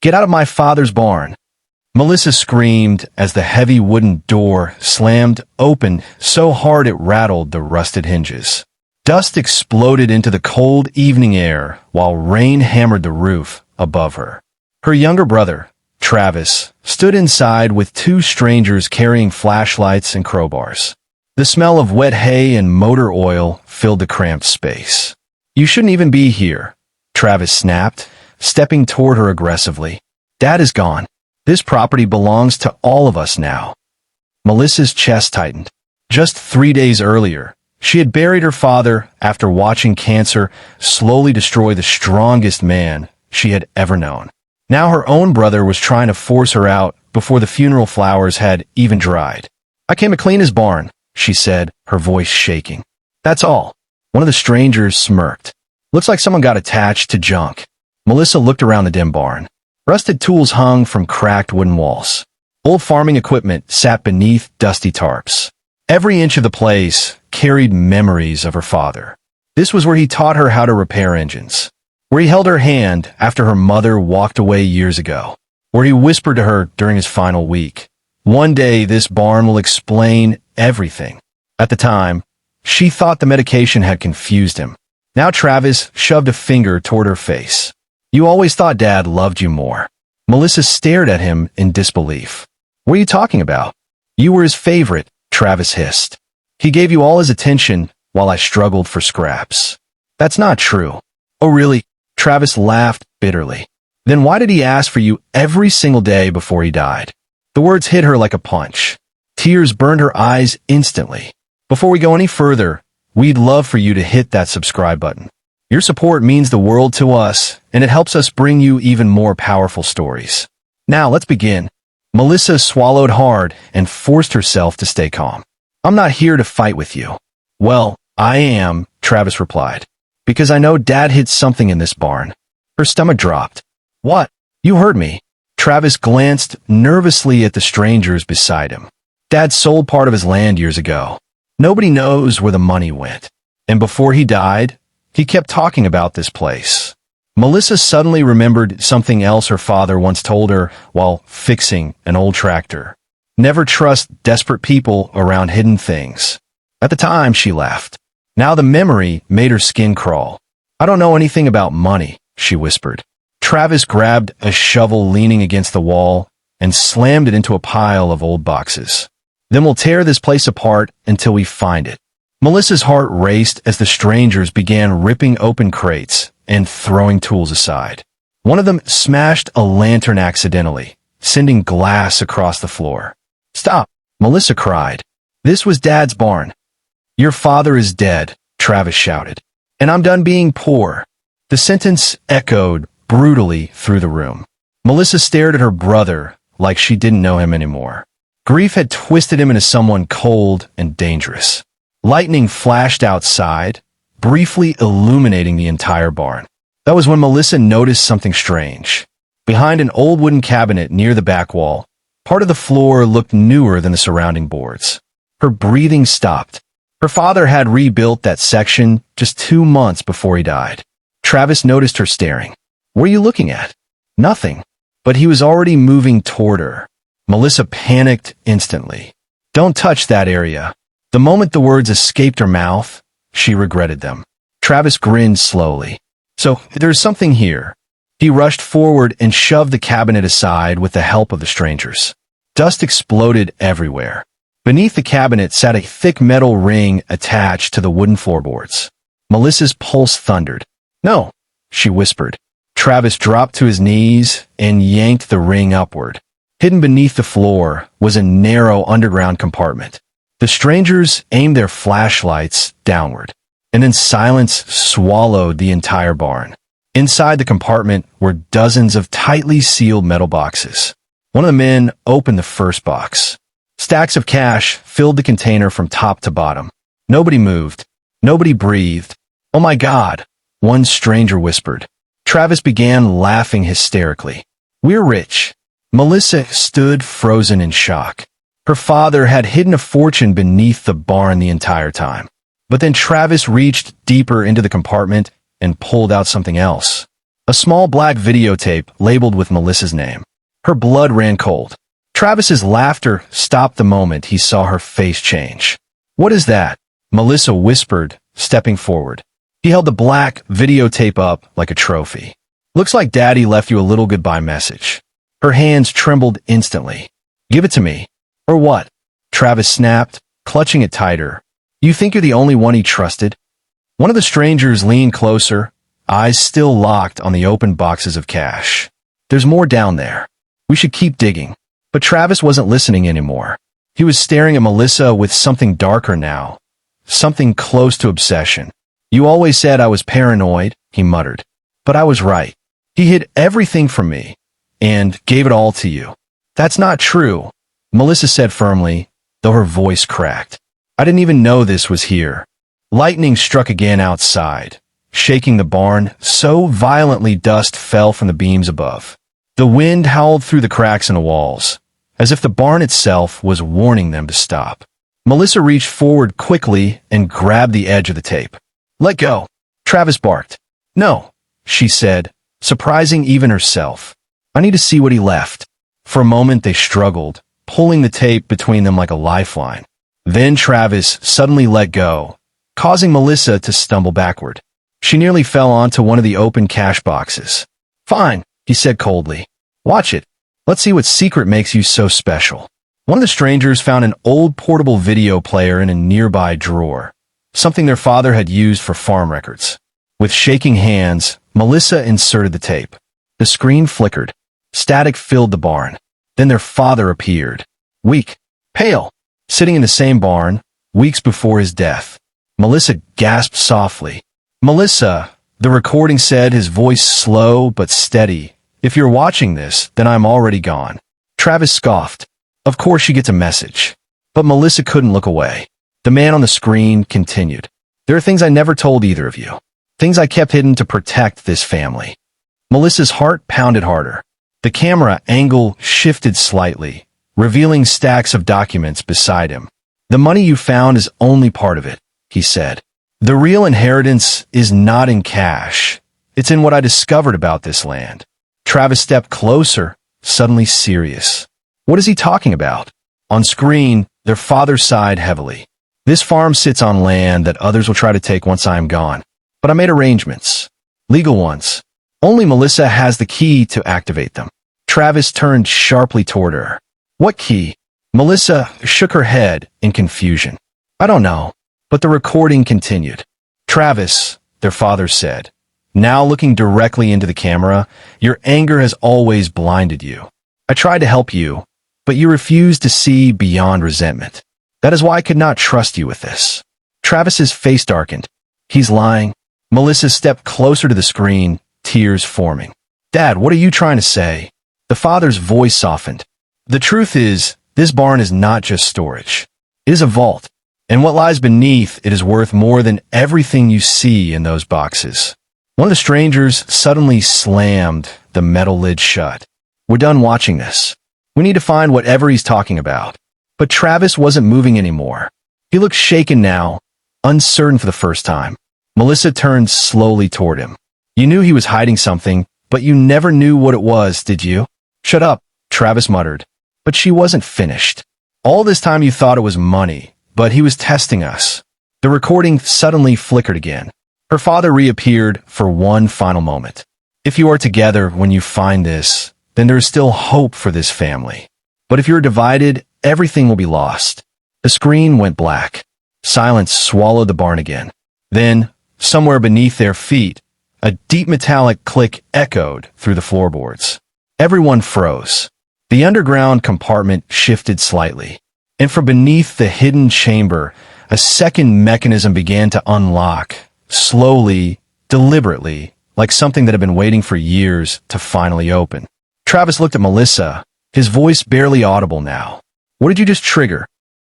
Get out of my father's barn. Melissa screamed as the heavy wooden door slammed open so hard it rattled the rusted hinges. Dust exploded into the cold evening air while rain hammered the roof above her. Her younger brother, Travis, stood inside with two strangers carrying flashlights and crowbars. The smell of wet hay and motor oil filled the cramped space. You shouldn't even be here, Travis snapped, stepping toward her aggressively. Dad is gone. This property belongs to all of us now. Melissa's chest tightened. Just 3 days earlier, she had buried her father after watching cancer slowly destroy the strongest man she had ever known. Now her own brother was trying to force her out before the funeral flowers had even dried. I came to clean his barn, she said, her voice shaking. That's all. One of the strangers smirked. Looks like someone got attached to junk. Melissa looked around the dim barn. Rusted tools hung from cracked wooden walls. Old farming equipment sat beneath dusty tarps. Every inch of the place carried memories of her father. This was where he taught her how to repair engines, where he held her hand after her mother walked away years ago, where he whispered to her during his final week. One day this barn will explain everything. At the time, she thought the medication had confused him. Now Travis shoved a finger toward her face. You always thought Dad loved you more. Melissa stared at him in disbelief. What are you talking about? You were his favorite, Travis hissed. He gave you all his attention while I struggled for scraps. That's not true. Oh really? Travis laughed bitterly. Then why did he ask for you every single day before he died? The words hit her like a punch. Tears burned her eyes instantly. Before we go any further, we'd love for you to hit that subscribe button. Your support means the world to us, and it helps us bring you even more powerful stories. Now, let's begin. Melissa swallowed hard and forced herself to stay calm. I'm not here to fight with you. Well, I am, Travis replied. Because I know Dad hid something in this barn. Her stomach dropped. What? You heard me. Travis glanced nervously at the strangers beside him. Dad sold part of his land years ago. Nobody knows where the money went. And before he died, he kept talking about this place. Melissa suddenly remembered something else her father once told her while fixing an old tractor. Never trust desperate people around hidden things. At the time, she laughed. Now the memory made her skin crawl. I don't know anything about money, she whispered. Travis grabbed a shovel leaning against the wall and slammed it into a pile of old boxes. Then we'll tear this place apart until we find it. Melissa's heart raced as the strangers began ripping open crates and throwing tools aside. One of them smashed a lantern accidentally, sending glass across the floor. Stop, Melissa cried. This was Dad's barn. Your father is dead, Travis shouted. And I'm done being poor. The sentence echoed brutally through the room. Melissa stared at her brother like she didn't know him anymore. Grief had twisted him into someone cold and dangerous. Lightning flashed outside, briefly illuminating the entire barn. That was when Melissa noticed something strange. Behind an old wooden cabinet near the back wall, part of the floor looked newer than the surrounding boards. Her breathing stopped. Her father had rebuilt that section just 2 months before he died. Travis noticed her staring. What are you looking at? Nothing. But he was already moving toward her. Melissa panicked instantly. Don't touch that area. The moment the words escaped her mouth, she regretted them. Travis grinned slowly. So, there's something here. He rushed forward and shoved the cabinet aside with the help of the strangers. Dust exploded everywhere. Beneath the cabinet sat a thick metal ring attached to the wooden floorboards. Melissa's pulse thundered. No, she whispered. Travis dropped to his knees and yanked the ring upward. Hidden beneath the floor was a narrow underground compartment. The strangers aimed their flashlights downward, and then silence swallowed the entire barn. Inside the compartment were dozens of tightly sealed metal boxes. One of the men opened the first box. Stacks of cash filled the container from top to bottom. Nobody moved. Nobody breathed. Oh my God, one stranger whispered. Travis began laughing hysterically. We're rich. Melissa stood frozen in shock. Her father had hidden a fortune beneath the barn the entire time. But then Travis reached deeper into the compartment and pulled out something else. A small black videotape labeled with Melissa's name. Her blood ran cold. Travis's laughter stopped the moment he saw her face change. "What is that?" Melissa whispered, stepping forward. He held the black videotape up like a trophy. "Looks like Daddy left you a little goodbye message." Her hands trembled instantly. "Give it to me." "Or what?" Travis snapped, clutching it tighter. "You think you're the only one he trusted?" One of the strangers leaned closer, eyes still locked on the open boxes of cash. "There's more down there. We should keep digging." But Travis wasn't listening anymore. He was staring at Melissa with something darker now, something close to obsession. "You always said I was paranoid," he muttered. "But I was right. He hid everything from me and gave it all to you." "That's not true," Melissa said firmly, though her voice cracked. "I didn't even know this was here." Lightning struck again outside, shaking the barn so violently dust fell from the beams above. The wind howled through the cracks in the walls, as if the barn itself was warning them to stop. Melissa reached forward quickly and grabbed the edge of the tape. "Let go," Travis barked. "No," she said, surprising even herself. "I need to see what he left." For a moment they struggled, pulling the tape between them like a lifeline. Then Travis suddenly let go, causing Melissa to stumble backward. She nearly fell onto one of the open cash boxes. "Fine," he said coldly. "Watch it. Let's see what secret makes you so special." One of the strangers found an old portable video player in a nearby drawer, something their father had used for farm records. With shaking hands, Melissa inserted the tape. The screen flickered. Static filled the barn. Then their father appeared. Weak, pale, sitting in the same barn, weeks before his death. Melissa gasped softly. "Melissa," the recording said, his voice slow but steady. "If you're watching this, then I'm already gone." Travis scoffed. Of course you get a message. But Melissa couldn't look away. The man on the screen continued. "There are things I never told either of you. Things I kept hidden to protect this family." Melissa's heart pounded harder. The camera angle shifted slightly, revealing stacks of documents beside him. "The money you found is only part of it," he said. "The real inheritance is not in cash. It's in what I discovered about this land." Travis stepped closer, suddenly serious. "What is he talking about?" On screen, their father sighed heavily. "This farm sits on land that others will try to take once I am gone. But I made arrangements. Legal ones. Only Melissa has the key to activate them." Travis turned sharply toward her. "What key?" Melissa shook her head in confusion. "I don't know." But the recording continued. "Travis," their father said, now looking directly into the camera, "your anger has always blinded you. I tried to help you, but you refused to see beyond resentment. That is why I could not trust you with this." Travis's face darkened. "He's lying." Melissa stepped closer to the screen, tears forming. "Dad, what are you trying to say?" The father's voice softened. "The truth is, this barn is not just storage. It is a vault, and what lies beneath it is worth more than everything you see in those boxes." One of the strangers suddenly slammed the metal lid shut. "We're done watching this. We need to find whatever he's talking about." But Travis wasn't moving anymore. He looked shaken now, uncertain for the first time. Melissa turned slowly toward him. "You knew he was hiding something, but you never knew what it was, did you?" "Shut up," Travis muttered. But she wasn't finished. "All this time you thought it was money, but he was testing us." The recording suddenly flickered again. Her father reappeared for one final moment. "If you are together when you find this, then there is still hope for this family. But if you're divided, everything will be lost." The screen went black. Silence swallowed the barn again. Then, somewhere beneath their feet, a deep metallic click echoed through the floorboards. Everyone froze. The underground compartment shifted slightly, and from beneath the hidden chamber, a second mechanism began to unlock, slowly, deliberately, like something that had been waiting for years to finally open. Travis looked at Melissa, his voice barely audible now. "What did you just trigger?"